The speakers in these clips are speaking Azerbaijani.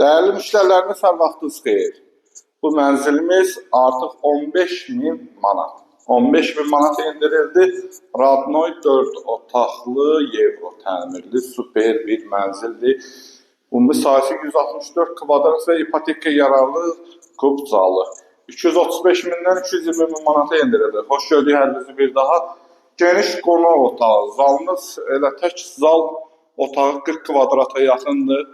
Değerli müşterilerimiz, hər vaxtınız xeyir. Bu mənzilimiz artıq 15.000 manat. 15.000 manat endirildi. Radnoy 4 otaqlı, Euro təmirli, super bir mənzildir. Ümumi sahəsi 164 kvadrat və ipoteka yararlı kubcalı. 235 mindən 220 min manata endirildi. Xoş gördük hər bizi bir daha. Geniş qonaq otağı. Zalınız elə tək zal otağı 40 kvadrata yaxındır.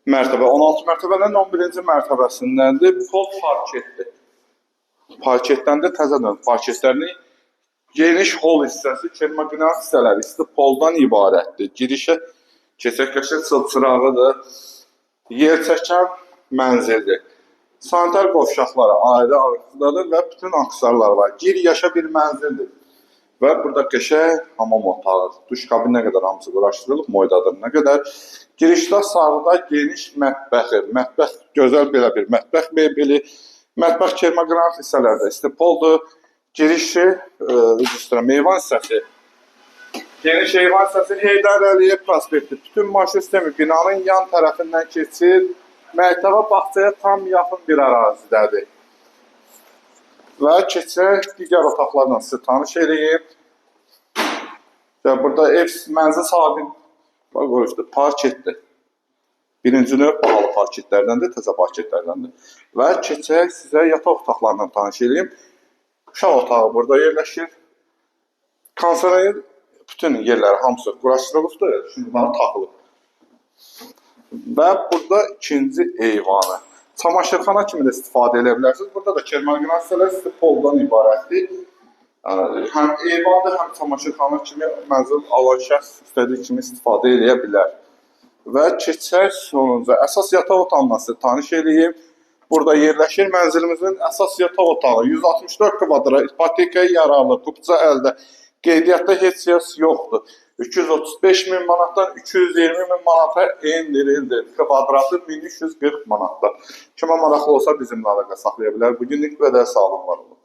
Mərtəbə 16 mərtəbədən 11-ci mərtəbəsindəndir. Pol parketdir. Parketdən də təzədən parketlərini geniş hol hissəsi, kermaqinat hissələri isti poldan ibarətdir. Girişə keçək-keçək çılçırağıdır. Yer çəkən mənzildir. Sanitar qovşaqları ayrı-ayrıdır və bütün aksarlar var. Gir yaşa bir mənzildir. Və burada qəşəng hamam otağı, duş kabinə qədər hamısı quraşdırılıb, moydadırına qədər. Girişdə sağda geniş mətbəxi, mətbəx gözəl belə bir mətbəx mebeli, mətbəx kermaqinat hissələrdə isti poldur. Girişi, meyvan hissəsi, geniş heyvan hissəsi Heydər Əliyev prospekti. Bütün maşın sistemi binanın yan tərəfindən keçir. Məktəbə bağçaya tam yaxın bir ərazidədir. Və keçək digər otaqlarla sizi tanış edeyim. Burada ev mənzil sahibi parketdir. Birinci növ pahalı parketlərdəndir, təzə parketlərdəndir. Və keçək sizə yataq otaqlarla tanış edeyim. Uşaq otağı burada yerləşir. Konservə bütün yerləri hamısı quraşdırılıbdır. Şimdi bunlar taxılıb. Və burada ikinci eyvanı. Çamaşırxana kimi də istifadə edə bilərsiniz. Burada da kermaqinat hissələri poldan ibarətdir. Həm eyvandır, həm çamaşırxana kimi mənzil alan şəxs istədiyi kimi istifadə edə bilər. Və keçək sonunca əsas yataq otağına sizi tanış edeyim. Burada yerləşir mənzilimizin əsas yataq otağı. 164 kvadrat, ipotekaya yararlı, kubca əldə. Qeydiyyatda heç kəs yoxdur. 235 min manatdan 220 min manata endirildi. Kvadratı 1340 manatdan. Kimə maraqlı olsa bizimlə əlaqə saxlaya bilər. Bugünlük qədər sağ olun, var olun.